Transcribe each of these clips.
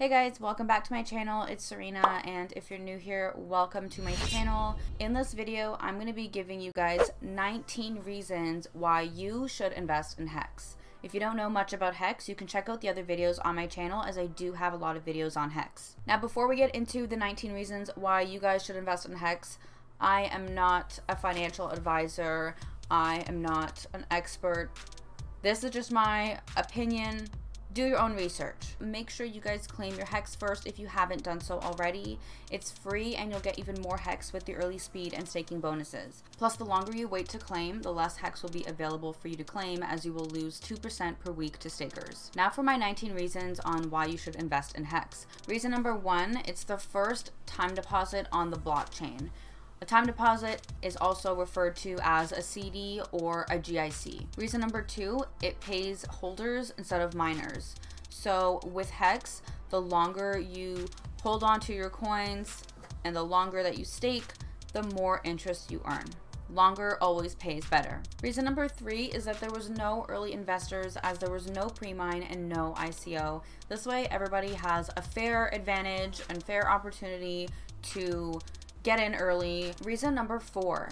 Hey guys, welcome back to my channel. It's Serena, and if you're new here, welcome to my channel. In this video, I'm going to be giving you guys 19 reasons why you should invest in HEX. If you don't know much about HEX, you can check out the other videos on my channel, as I do have a lot of videos on HEX. Now, before we get into the 19 reasons why you guys should invest in HEX, I am not a financial advisor. I am not an expert. This is just my opinion. Do your own research. Make sure you guys claim your HEX first if you haven't done so already. It's free and you'll get even more HEX with the early speed and staking bonuses. Plus, the longer you wait to claim, the less HEX will be available for you to claim, as you will lose 2% per week to stakers. Now for my 19 reasons on why you should invest in HEX. Reason number 1, it's the first time deposit on the blockchain. A time deposit is also referred to as a CD or a GIC. Reason number 2, it pays holders instead of miners. So with HEX, the longer you hold on to your coins and the longer that you stake, the more interest you earn. Longer always pays better. Reason number 3 is that there was no early investors, as there was no pre-mine and no ICO. This way, everybody has a fair advantage and fair opportunity to get in early. Reason number 4,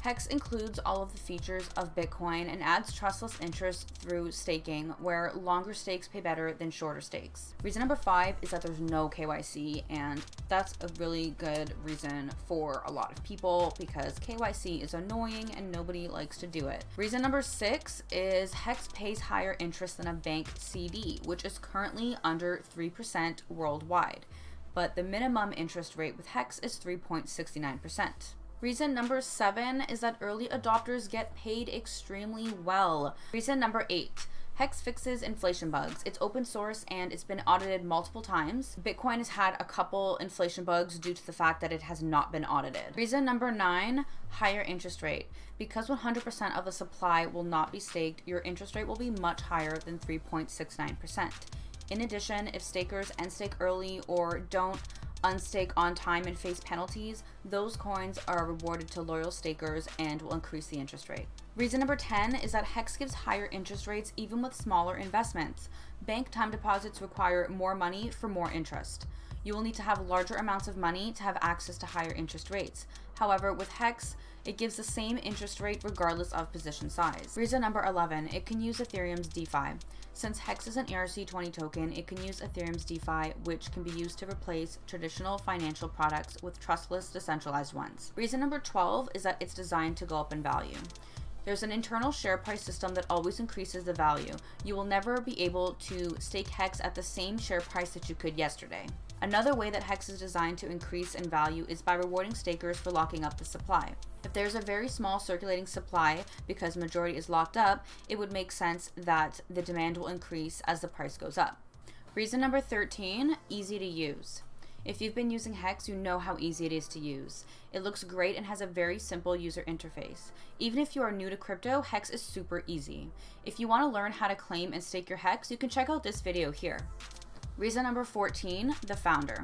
HEX includes all of the features of Bitcoin and adds trustless interest through staking, where longer stakes pay better than shorter stakes. Reason number 5 is that there's no KYC, and that's a really good reason for a lot of people because KYC is annoying and nobody likes to do it. Reason number 6 is HEX pays higher interest than a bank CD, which is currently under 3% worldwide. But the minimum interest rate with HEX is 3.69%. Reason number 7 is that early adopters get paid extremely well. Reason number 8, HEX fixes inflation bugs. It's open source and it's been audited multiple times. Bitcoin has had a couple inflation bugs due to the fact that it has not been audited. Reason number 9, higher interest rate. Because 100% of the supply will not be staked, your interest rate will be much higher than 3.69%. In addition, if stakers unstake early or don't unstake on time and face penalties, those coins are rewarded to loyal stakers and will increase the interest rate. Reason number 10 is that HEX gives higher interest rates even with smaller investments. Bank time deposits require more money for more interest. You will need to have larger amounts of money to have access to higher interest rates. However, with HEX, it gives the same interest rate regardless of position size. Reason number 11, it can use Ethereum's DeFi. Since HEX is an ERC20 token, it can use Ethereum's DeFi, which can be used to replace traditional financial products with trustless, decentralized ones. Reason number 12 is that it's designed to go up in value. There's an internal share price system that always increases the value. You will never be able to stake HEX at the same share price that you could yesterday. Another way that HEX is designed to increase in value is by rewarding stakers for locking up the supply. If there's a very small circulating supply because majority is locked up, it would make sense that the demand will increase as the price goes up. Reason number 13, easy to use. If you've been using HEX, you know how easy it is to use. It looks great and has a very simple user interface. Even if you are new to crypto, HEX is super easy. If you want to learn how to claim and stake your HEX, you can check out this video here. Reason number 14, the founder.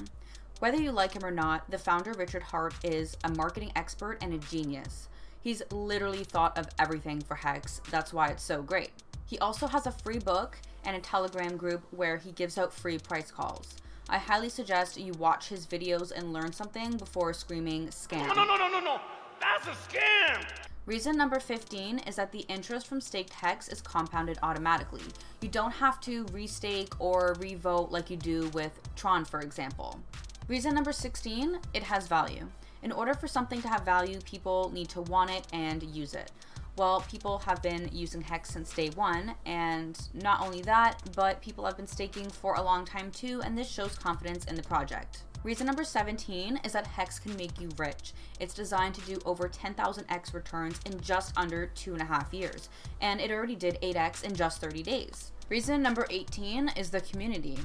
Whether you like him or not, the founder, Richard Hart, is a marketing expert and a genius. He's literally thought of everything for HEX. That's why it's so great. He also has a free book and a Telegram group where he gives out free price calls. I highly suggest you watch his videos and learn something before screaming scam. No, that's a scam! Reason number 15 is that the interest from staked HEX is compounded automatically. You don't have to restake or revote like you do with Tron, for example. Reason number 16, it has value. In order for something to have value, people need to want it and use it. Well, people have been using HEX since day one, and not only that, but people have been staking for a long time too, and this shows confidence in the project. Reason number 17 is that HEX can make you rich. It's designed to do over 10,000x returns in just under 2.5 years, and it already did 8x in just 30 days. Reason number 18 is the community.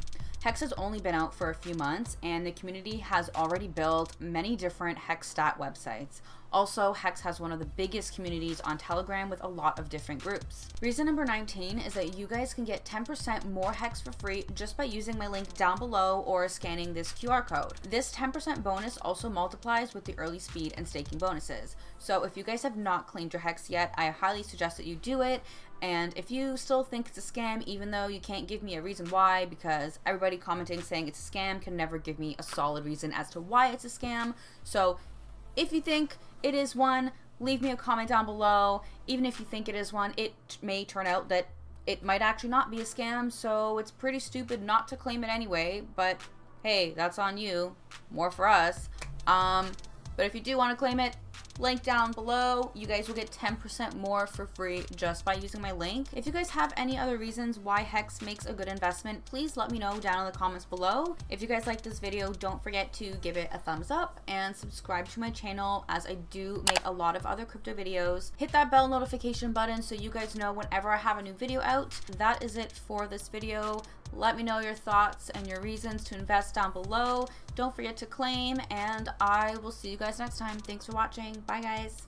HEX has only been out for a few months, and the community has already built many different HEX stat websites. Also, HEX has one of the biggest communities on Telegram with a lot of different groups. Reason number 19 is that you guys can get 10% more HEX for free just by using my link down below or scanning this QR code. This 10% bonus also multiplies with the early speed and staking bonuses. So if you guys have not claimed your HEX yet, I highly suggest that you do it. And if you still think it's a scam, even though you can't give me a reason why, because everybody commenting saying it's a scam can never give me a solid reason as to why it's a scam. So if you think it is one, leave me a comment down below. Even if you think it is one, it may turn out that it might actually not be a scam, so it's pretty stupid not to claim it anyway, but hey, that's on you. More for us. But if you do want to claim it, link down below. You guys will get 10% more for free just by using my link. If you guys have any other reasons why HEX makes a good investment, please let me know down in the comments below. If you guys like this video, don't forget to give it a thumbs up and subscribe to my channel, as I do make a lot of other crypto videos. Hit that bell notification button so you guys know whenever I have a new video out. That is it for this video. Let me know your thoughts and your reasons to invest down below. Don't forget to claim, and I will see you guys next time. Thanks for watching. Bye, guys.